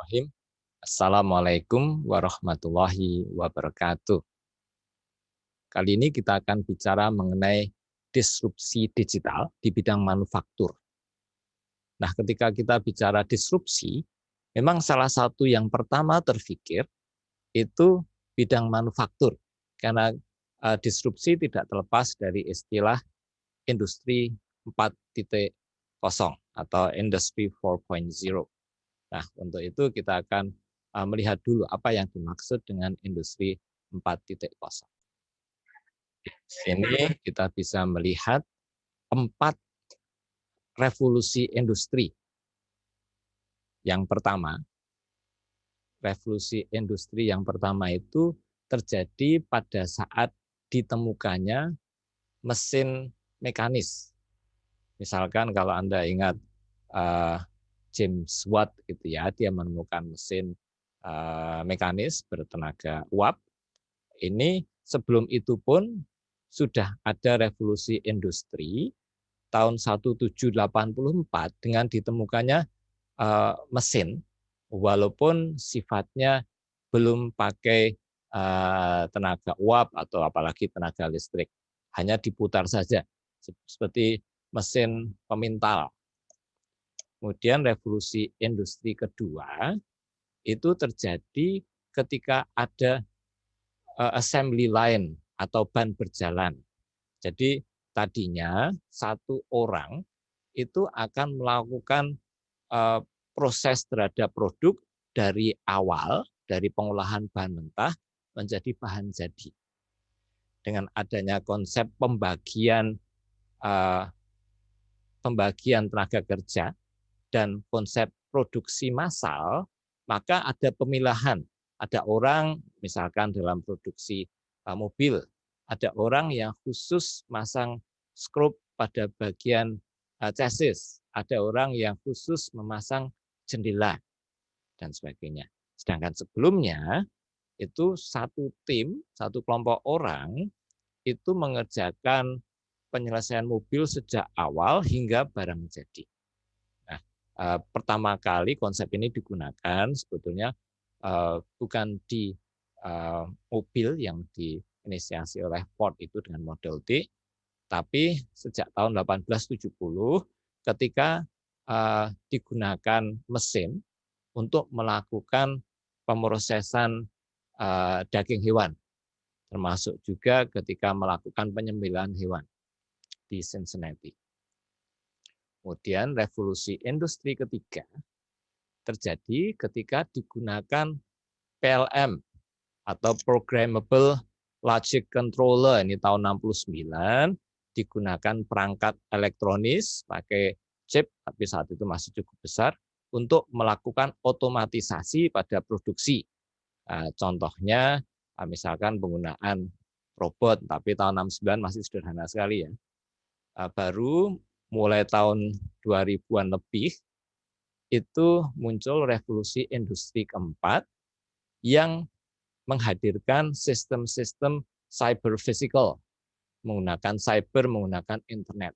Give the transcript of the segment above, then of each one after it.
Bismillahirrahmanirrahim. Assalamualaikum warahmatullahi wabarakatuh. Kali ini kita akan bicara mengenai disrupsi digital di bidang manufaktur. Nah, ketika kita bicara disrupsi, memang salah satu yang pertama terfikir itu bidang manufaktur. Karena disrupsi tidak terlepas dari istilah industri 4.0 atau industri 4.0. Nah, untuk itu kita akan melihat dulu apa yang dimaksud dengan industri 4.0. Di sini kita bisa melihat 4 revolusi industri. Yang pertama, revolusi industri yang pertama itu terjadi pada saat ditemukannya mesin mekanis. Misalkan kalau Anda ingat James Watt itu ya, dia menemukan mesin mekanis bertenaga uap. Ini sebelum itu pun sudah ada revolusi industri tahun 1784 dengan ditemukannya mesin, walaupun sifatnya belum pakai tenaga uap atau apalagi tenaga listrik, hanya diputar saja seperti mesin pemintal. Kemudian revolusi industri kedua itu terjadi ketika ada assembly line atau ban berjalan. Jadi tadinya satu orang itu akan melakukan proses terhadap produk dari awal, dari pengolahan bahan mentah menjadi bahan jadi. Dengan adanya konsep pembagian tenaga kerja dan konsep produksi massal, maka ada pemilahan. Ada orang, misalkan dalam produksi mobil, ada orang yang khusus masang skrup pada bagian chassis, ada orang yang khusus memasang jendela, dan sebagainya. Sedangkan sebelumnya, itu satu tim, satu kelompok orang, itu mengerjakan penyelesaian mobil sejak awal hingga barang jadi. Pertama kali konsep ini digunakan sebetulnya bukan di mobil yang diinisiasi oleh Ford itu dengan Model T, tapi sejak tahun 1870 ketika digunakan mesin untuk melakukan pemrosesan daging hewan, termasuk juga ketika melakukan penyembelihan hewan di Cincinnati. Kemudian revolusi industri ketiga terjadi ketika digunakan PLM atau Programmable Logic Controller, ini tahun 69, digunakan perangkat elektronis pakai chip, tapi saat itu masih cukup besar, untuk melakukan otomatisasi pada produksi. Contohnya misalkan penggunaan robot, tapi tahun 69 masih sederhana sekali ya. Baru mulai tahun 2000-an lebih, itu muncul revolusi industri keempat yang menghadirkan sistem-sistem cyber physical, menggunakan cyber, menggunakan internet.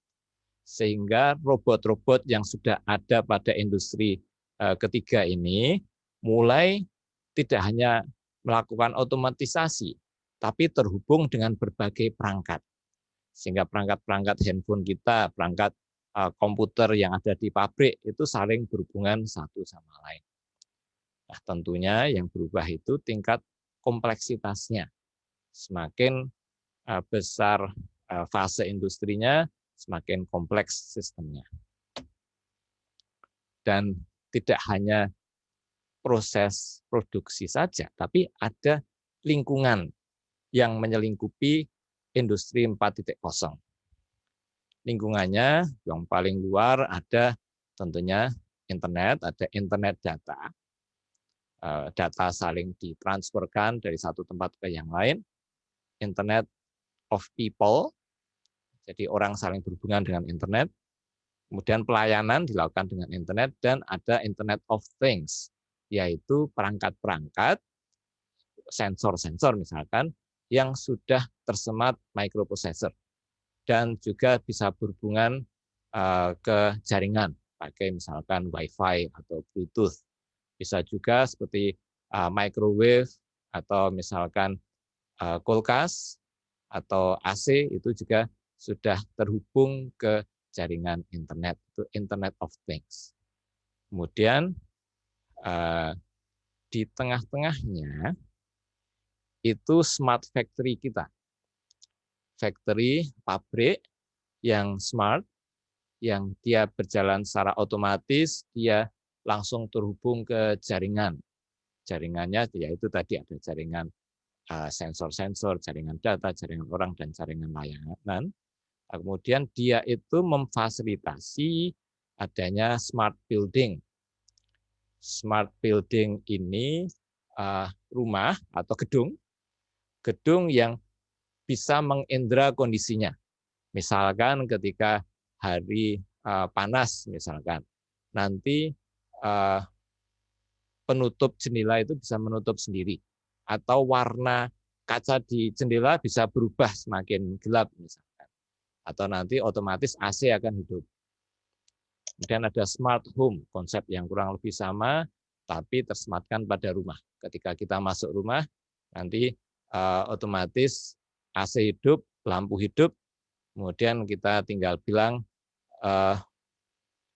Sehingga robot-robot yang sudah ada pada industri ketiga ini mulai tidak hanya melakukan otomatisasi, tapi terhubung dengan berbagai perangkat. Sehingga perangkat-perangkat handphone kita, perangkat komputer yang ada di pabrik itu saling berhubungan satu sama lain. Nah, tentunya yang berubah itu tingkat kompleksitasnya. Semakin besar fase industrinya, semakin kompleks sistemnya. Dan tidak hanya proses produksi saja, tapi ada lingkungan yang menyelingkupi industri 4.0. Lingkungannya yang paling luar ada tentunya internet, ada internet data. Data saling ditransferkan dari satu tempat ke yang lain. Internet of people, jadi orang saling berhubungan dengan internet. Kemudian pelayanan dilakukan dengan internet, dan ada internet of things, yaitu perangkat-perangkat, sensor-sensor misalkan, yang sudah tersemat microprocessor. Dan juga bisa berhubungan ke jaringan, pakai misalkan Wi-Fi atau Bluetooth. Bisa juga seperti microwave atau misalkan kulkas atau AC itu juga sudah terhubung ke jaringan internet, itu Internet of Things. Kemudian di tengah-tengahnya itu smart factory kita. Factory, pabrik yang smart, yang dia berjalan secara otomatis, dia langsung terhubung ke jaringan. Jaringannya yaitu tadi ada jaringan sensor-sensor, jaringan data, jaringan orang, dan jaringan layanan. Kemudian dia itu memfasilitasi adanya smart building. Smart building ini rumah atau gedung yang bisa mengendra kondisinya. Misalkan ketika hari panas, misalkan nanti penutup jendela itu bisa menutup sendiri, atau warna kaca di jendela bisa berubah semakin gelap, misalkan, atau nanti otomatis AC akan hidup. Kemudian ada smart home, konsep yang kurang lebih sama, tapi tersematkan pada rumah. Ketika kita masuk rumah, nanti otomatis AC hidup, lampu hidup, kemudian kita tinggal bilang,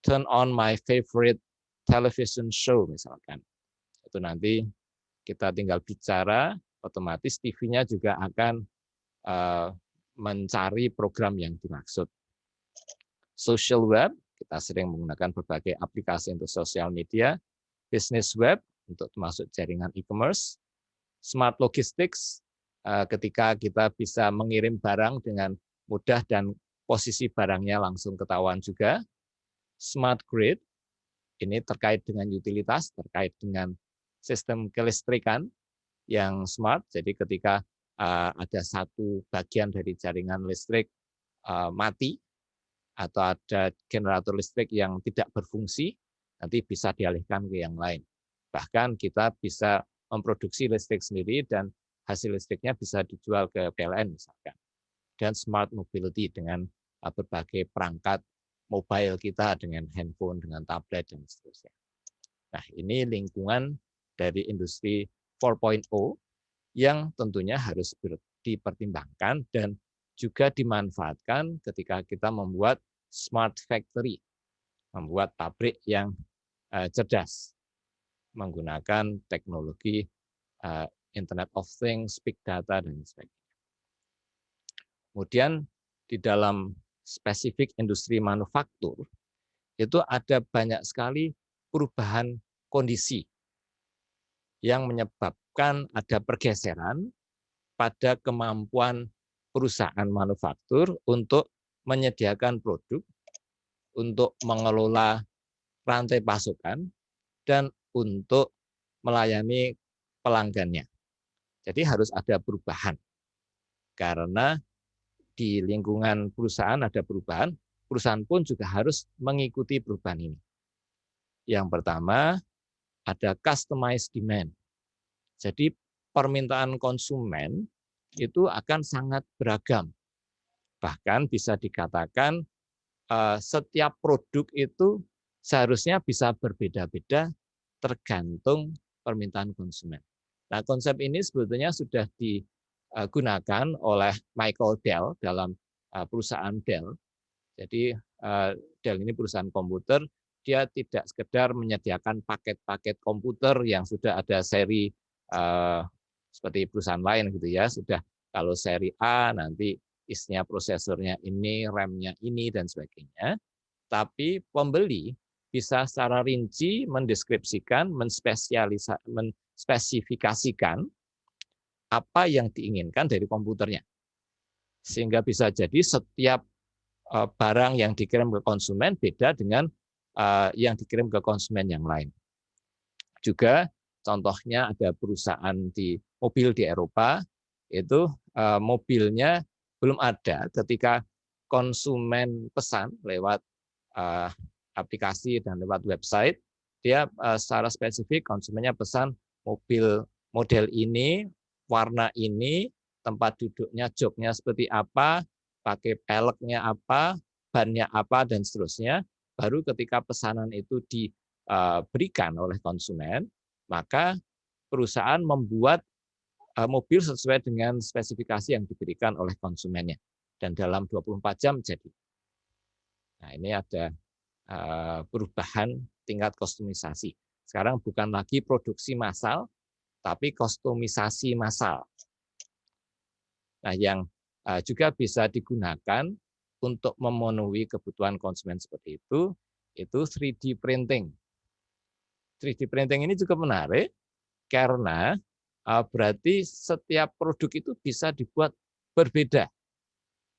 turn on my favorite television show, misalkan. Itu nanti kita tinggal bicara, otomatis TV-nya juga akan mencari program yang dimaksud. Social web, kita sering menggunakan berbagai aplikasi untuk sosial media. Business web, untuk masuk jaringan e-commerce. Smart logistics, ketika kita bisa mengirim barang dengan mudah dan posisi barangnya langsung ketahuan juga. Smart grid, ini terkait dengan utilitas, terkait dengan sistem kelistrikan yang smart. Jadi ketika ada satu bagian dari jaringan listrik mati, atau ada generator listrik yang tidak berfungsi, nanti bisa dialihkan ke yang lain. Bahkan kita bisa memproduksi listrik sendiri dan hasil listriknya bisa dijual ke PLN misalkan. Dan smart mobility dengan berbagai perangkat mobile kita, dengan handphone, dengan tablet, dan seterusnya. Nah, ini lingkungan dari industri 4.0 yang tentunya harus dipertimbangkan dan juga dimanfaatkan ketika kita membuat smart factory, membuat pabrik yang cerdas, menggunakan teknologi Internet of Things, Big Data, dan sebagainya. Kemudian di dalam spesifik industri manufaktur, itu ada banyak sekali perubahan kondisi yang menyebabkan ada pergeseran pada kemampuan perusahaan manufaktur untuk menyediakan produk, untuk mengelola rantai pasokan, dan untuk melayani pelanggannya. Jadi harus ada perubahan. Karena di lingkungan perusahaan ada perubahan, perusahaan pun juga harus mengikuti perubahan ini. Yang pertama, ada customized demand. Jadi permintaan konsumen itu akan sangat beragam. Bahkan bisa dikatakan setiap produk itu seharusnya bisa berbeda-beda tergantung permintaan konsumen. Nah, konsep ini sebetulnya sudah digunakan oleh Michael Dell dalam perusahaan Dell. Jadi Dell ini perusahaan komputer, dia tidak sekedar menyediakan paket-paket komputer yang sudah ada seri seperti perusahaan lain gitu ya, sudah kalau seri A nanti isinya prosesornya ini, RAM-nya ini, dan sebagainya. Tapi pembeli bisa secara rinci mendeskripsikan, menspesifikasikan apa yang diinginkan dari komputernya. Sehingga bisa jadi setiap barang yang dikirim ke konsumen beda dengan yang dikirim ke konsumen yang lain. Juga contohnya ada perusahaan di mobil di Eropa, itu mobilnya belum ada ketika konsumen pesan lewat aplikasi dan lewat website, dia secara spesifik konsumennya pesan mobil model ini, warna ini, tempat duduknya, joknya seperti apa, pakai peleknya apa, bannya apa, dan seterusnya. Baru ketika pesanan itu diberikan oleh konsumen, maka perusahaan membuat mobil sesuai dengan spesifikasi yang diberikan oleh konsumennya. Dan dalam 24 jam jadi. Nah, ini ada perubahan tingkat kustomisasi. Sekarang bukan lagi produksi massal, tapi kustomisasi massal. Nah, yang juga bisa digunakan untuk memenuhi kebutuhan konsumen seperti itu 3D printing. 3D printing ini cukup menarik karena berarti setiap produk itu bisa dibuat berbeda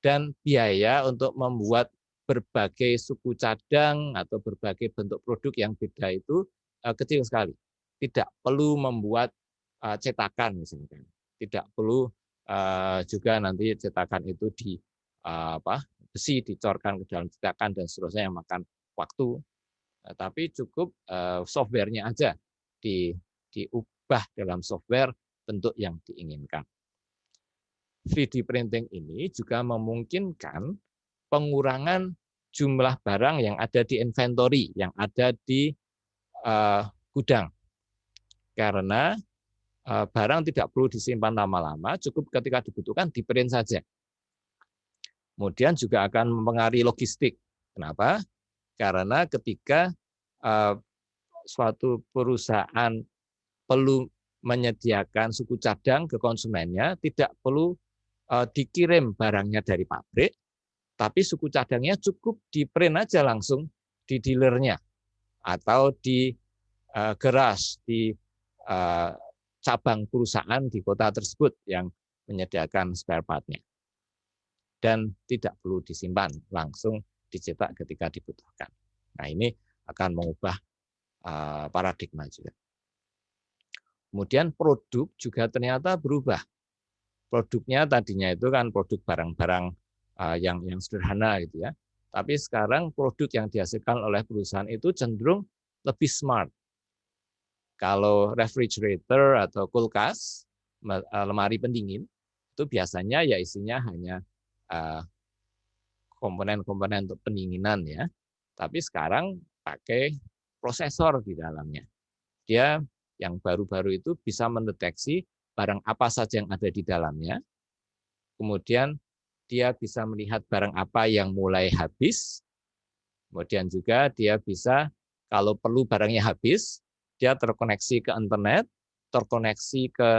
dan biaya untuk membuat berbagai suku cadang atau berbagai bentuk produk yang beda itu kecil sekali. Tidak perlu membuat cetakan misalkan. Tidak perlu juga nanti cetakan itu di besi dicorkan ke dalam cetakan dan seterusnya yang makan waktu. Tapi cukup softwarenya aja diubah dalam software bentuk yang diinginkan. 3D printing ini juga memungkinkan pengurangan jumlah barang yang ada di inventory, yang ada di gudang. Karena barang tidak perlu disimpan lama-lama, cukup ketika dibutuhkan di-print saja. Kemudian juga akan mempengaruhi logistik. Kenapa? Karena ketika suatu perusahaan perlu menyediakan suku cadang ke konsumennya, tidak perlu dikirim barangnya dari pabrik, tapi suku cadangnya cukup di-print aja langsung di dealernya atau di garage, di cabang perusahaan di kota tersebut yang menyediakan spare part-nya. Dan tidak perlu disimpan, langsung dicetak ketika dibutuhkan. Nah, ini akan mengubah paradigma juga. Kemudian produk juga ternyata berubah. Produknya tadinya itu kan produk barang-barang yang sederhana gitu ya. Tapi sekarang produk yang dihasilkan oleh perusahaan itu cenderung lebih smart. Kalau refrigerator atau kulkas, lemari pendingin, itu biasanya ya isinya hanya komponen-komponen untuk pendinginan ya. Tapi sekarang pakai prosesor di dalamnya. Dia yang baru-baru itu bisa mendeteksi barang apa saja yang ada di dalamnya, kemudian dia bisa melihat barang apa yang mulai habis, kemudian juga dia bisa, kalau perlu barangnya habis, dia terkoneksi ke internet, terkoneksi ke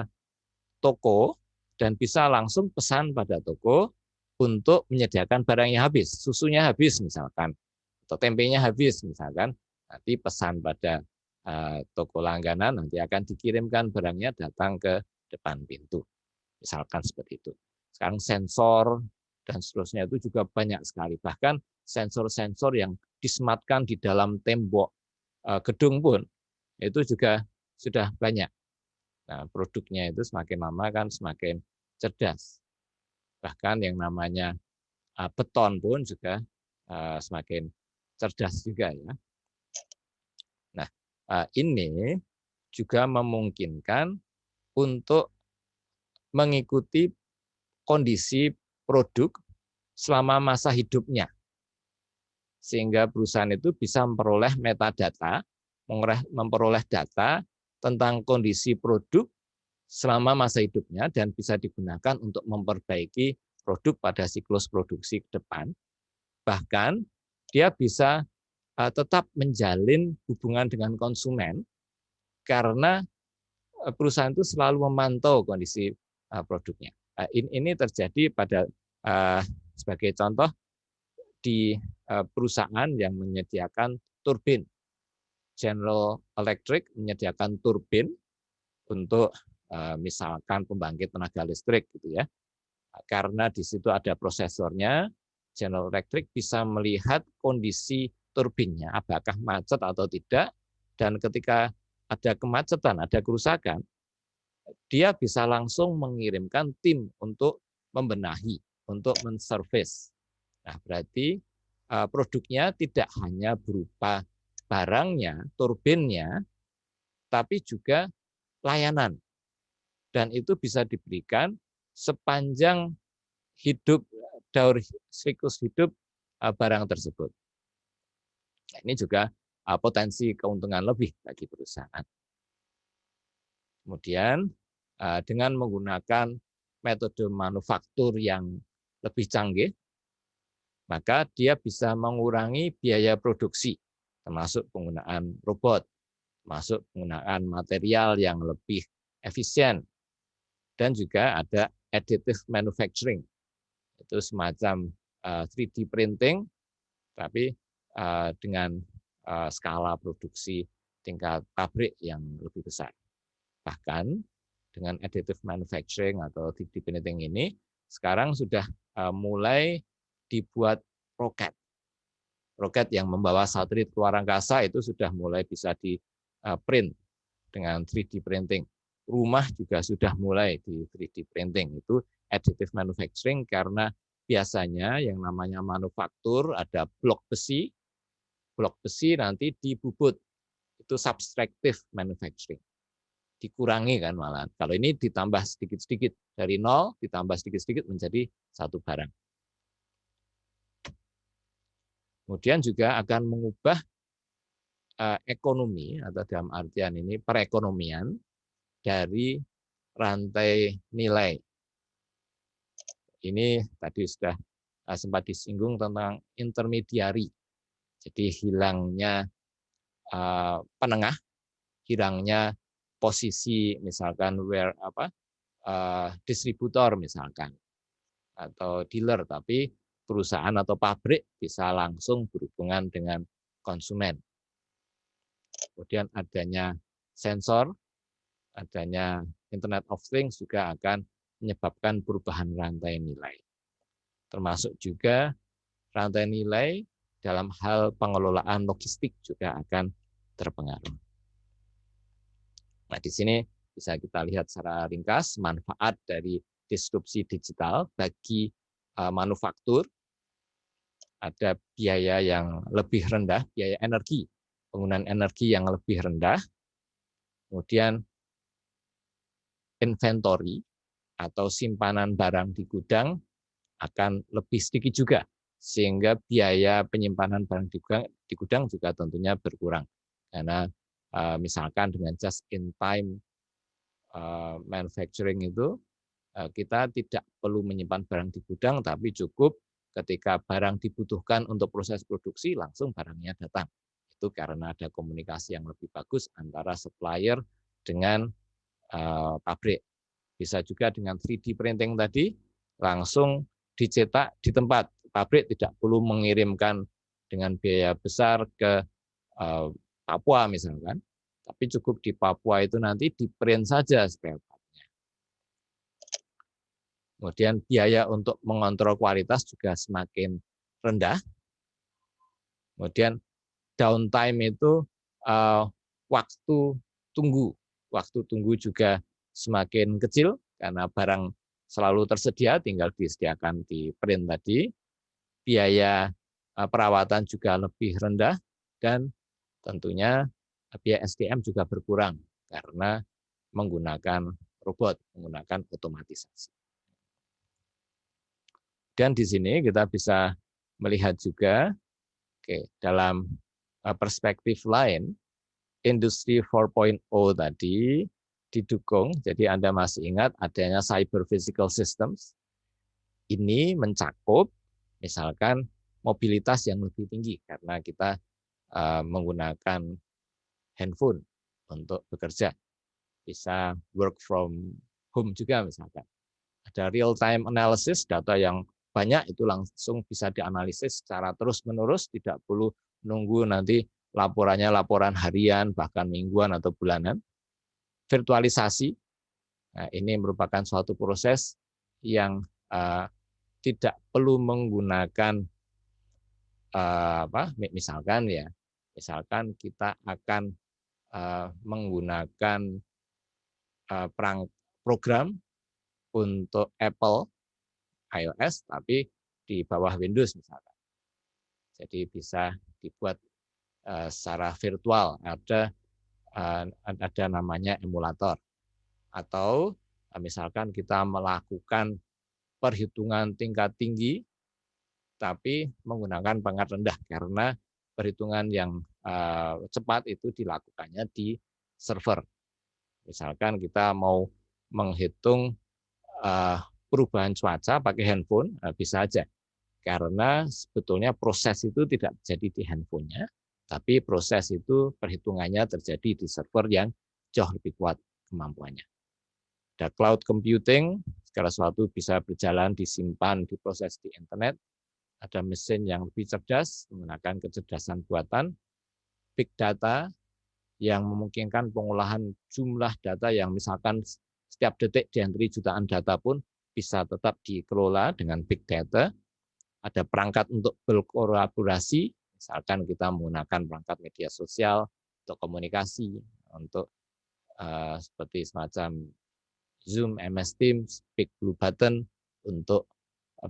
toko, dan bisa langsung pesan pada toko untuk menyediakan barang yang habis. Susunya habis misalkan, atau tempenya habis misalkan, nanti pesan pada toko langganan, nanti akan dikirimkan barangnya datang ke depan pintu. Misalkan seperti itu. Sekarang sensor dan seterusnya itu juga banyak sekali. Bahkan sensor-sensor yang disematkan di dalam tembok gedung pun itu juga sudah banyak. Nah, produknya itu semakin lama kan semakin cerdas. Bahkan yang namanya beton pun juga semakin cerdas juga ya. Nah, ini juga memungkinkan untuk mengikuti kondisi produk selama masa hidupnya. Sehingga perusahaan itu bisa memperoleh metadata, memperoleh data tentang kondisi produk selama masa hidupnya dan bisa digunakan untuk memperbaiki produk pada siklus produksi ke depan. Bahkan dia bisa tetap menjalin hubungan dengan konsumen karena perusahaan itu selalu memantau kondisi produknya. Ini terjadi pada sebagai contoh di perusahaan yang menyediakan turbin. General Electric menyediakan turbin untuk misalkan pembangkit tenaga listrik gitu ya. Karena di situ ada prosesornya, General Electric bisa melihat kondisi turbinnya apakah macet atau tidak, dan ketika ada kemacetan, ada kerusakan, dia bisa langsung mengirimkan tim untuk membenahi, untuk menservis. Nah, berarti produknya tidak hanya berupa barangnya, turbinnya, tapi juga layanan. Dan itu bisa diberikan sepanjang hidup, daur siklus hidup barang tersebut. Ini juga potensi keuntungan lebih bagi perusahaan. Kemudian dengan menggunakan metode manufaktur yang lebih canggih, maka dia bisa mengurangi biaya produksi, termasuk penggunaan robot, termasuk penggunaan material yang lebih efisien, dan juga ada additive manufacturing, itu semacam 3D printing, tapi dengan skala produksi tingkat pabrik yang lebih besar. Bahkan dengan additive manufacturing atau 3D printing ini, sekarang sudah mulai dibuat roket. Roket yang membawa satelit ke luar angkasa itu sudah mulai bisa di print dengan 3D printing. Rumah juga sudah mulai di 3D printing. Itu additive manufacturing karena biasanya yang namanya manufaktur ada blok besi nanti dibubut. Itu subtractive manufacturing. Dikurangi kan malah. Kalau ini ditambah sedikit-sedikit dari nol ditambah sedikit-sedikit menjadi satu barang. Kemudian juga akan mengubah ekonomi atau dalam artian ini perekonomian dari rantai nilai. Ini tadi sudah sempat disinggung tentang intermediari. Jadi hilangnya penengah, hilangnya posisi misalkan distributor misalkan atau dealer, tapi perusahaan atau pabrik bisa langsung berhubungan dengan konsumen. Kemudian adanya sensor, adanya Internet of Things juga akan menyebabkan perubahan rantai nilai. Termasuk juga rantai nilai dalam hal pengelolaan logistik juga akan terpengaruh. Nah, di sini bisa kita lihat secara ringkas manfaat dari disrupsi digital bagi manufaktur. Ada biaya yang lebih rendah, biaya energi, penggunaan energi yang lebih rendah. Kemudian inventory atau simpanan barang di gudang akan lebih sedikit juga, sehingga biaya penyimpanan barang di gudang juga tentunya berkurang. Karena misalkan dengan just in time manufacturing itu, kita tidak perlu menyimpan barang di gudang, tapi cukup ketika barang dibutuhkan untuk proses produksi, langsung barangnya datang. Itu karena ada komunikasi yang lebih bagus antara supplier dengan pabrik. Bisa juga dengan 3D printing tadi, langsung dicetak di tempat. Pabrik tidak perlu mengirimkan dengan biaya besar ke Papua misalkan, tapi cukup di Papua itu nanti di-print saja spare part-nya. Kemudian biaya untuk mengontrol kualitas juga semakin rendah. Kemudian downtime itu waktu tunggu juga semakin kecil karena barang selalu tersedia, tinggal disediakan di print tadi. Biaya perawatan juga lebih rendah dan tentunya biaya SDM juga berkurang karena menggunakan robot, menggunakan otomatisasi. Dan di sini kita bisa melihat juga dalam perspektif lain, Industri 4.0 tadi didukung, jadi Anda masih ingat adanya cyber physical systems, ini mencakup misalkan mobilitas yang lebih tinggi karena kita menggunakan handphone untuk bekerja, bisa work from home juga misalkan. Ada real time analysis, data yang banyak itu langsung bisa dianalisis secara terus-menerus, tidak perlu nunggu nanti laporannya laporan harian, bahkan mingguan atau bulanan. Virtualisasi, nah ini merupakan suatu proses yang tidak perlu menggunakan misalkan kita akan menggunakan program untuk Apple iOS, tapi di bawah Windows misalkan. Jadi bisa dibuat secara virtual, ada namanya emulator. Atau misalkan kita melakukan perhitungan tingkat tinggi, tapi menggunakan pangkat rendah karena perhitungan yang cepat itu dilakukannya di server. Misalkan kita mau menghitung perubahan cuaca pakai handphone, bisa aja. Karena sebetulnya proses itu tidak terjadi di handphonenya, tapi proses itu perhitungannya terjadi di server yang jauh lebih kuat kemampuannya. Ada cloud computing, segala sesuatu bisa berjalan, disimpan, diproses di internet. Ada mesin yang lebih cerdas, menggunakan kecerdasan buatan. Big data, yang memungkinkan pengolahan jumlah data yang misalkan setiap detik diantri jutaan data pun bisa tetap dikelola dengan big data. Ada perangkat untuk berkolaborasi, misalkan kita menggunakan perangkat media sosial untuk komunikasi, untuk seperti semacam Zoom, MS Teams, Big Blue Button untuk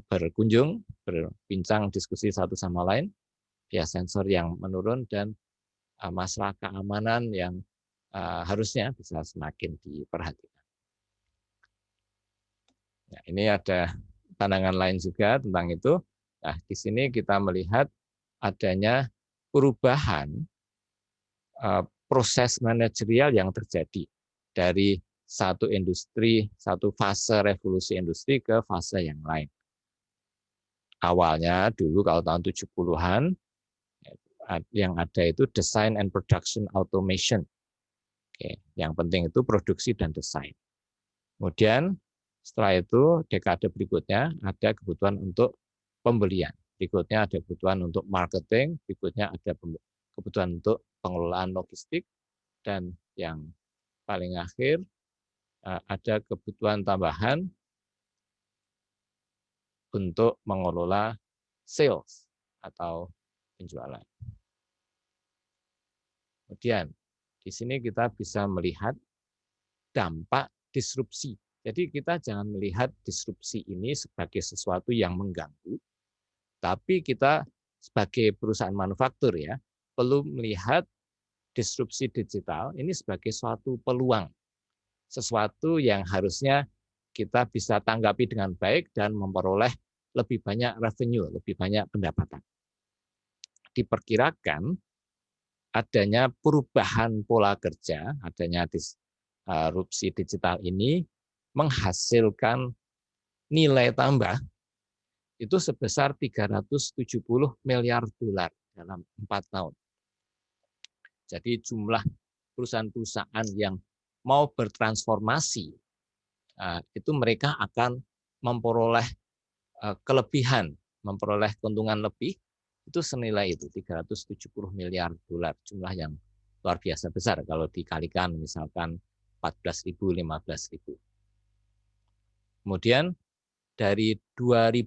berkunjung, berbincang, diskusi satu sama lain, via sensor yang menurun, dan masalah keamanan yang harusnya bisa semakin diperhatikan. Nah, ini ada pandangan lain juga tentang itu. Nah, di sini kita melihat adanya perubahan proses manajerial yang terjadi dari satu industri, satu fase revolusi industri ke fase yang lain. Awalnya dulu kalau tahun 70-an yang ada itu design and production automation. Oke, yang penting itu produksi dan desain. Kemudian setelah itu dekade berikutnya ada kebutuhan untuk pembelian. Berikutnya ada kebutuhan untuk marketing, berikutnya ada kebutuhan untuk pengelolaan logistik, dan yang paling akhir ada kebutuhan tambahan untuk mengelola sales atau penjualan. Kemudian di sini kita bisa melihat dampak disrupsi. Jadi kita jangan melihat disrupsi ini sebagai sesuatu yang mengganggu, tapi kita sebagai perusahaan manufaktur ya perlu melihat disrupsi digital ini sebagai suatu peluang, sesuatu yang harusnya kita bisa tanggapi dengan baik dan memperoleh lebih banyak revenue, lebih banyak pendapatan. Diperkirakan adanya perubahan pola kerja, adanya disrupsi digital ini menghasilkan nilai tambah itu sebesar 370 miliar dolar dalam 4 tahun. Jadi jumlah perusahaan-perusahaan yang mau bertransformasi itu mereka akan memperoleh kelebihan, memperoleh keuntungan lebih, itu senilai itu 370 miliar dolar, jumlah yang luar biasa besar kalau dikalikan misalkan 14.000, 15.000. Kemudian dari 2.000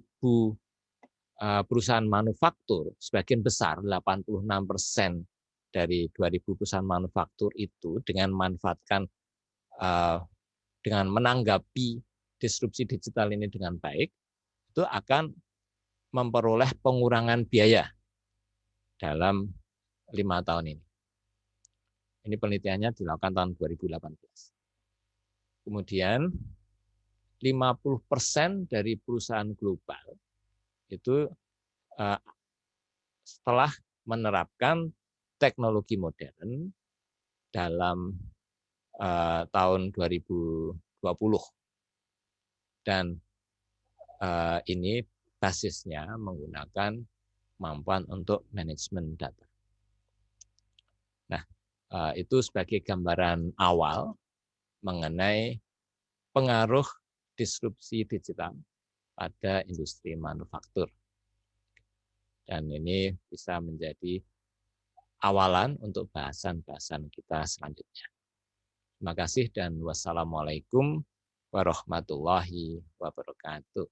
perusahaan manufaktur, sebagian besar 86% dari 2.000 perusahaan manufaktur itu dengan memanfaatkan dengan menanggapi disrupsi digital ini dengan baik, itu akan memperoleh pengurangan biaya dalam 5 tahun ini. Ini penelitiannya dilakukan tahun 2018. Kemudian 50% dari perusahaan global itu setelah menerapkan teknologi modern dalam tahun 2020. Dan ini basisnya menggunakan kemampuan untuk manajemen data. Nah, itu sebagai gambaran awal mengenai pengaruh disrupsi digital pada industri manufaktur. Dan ini bisa menjadi awalan untuk bahasan-bahasan kita selanjutnya. Terima kasih dan wassalamualaikum warahmatullahi wabarakatuh.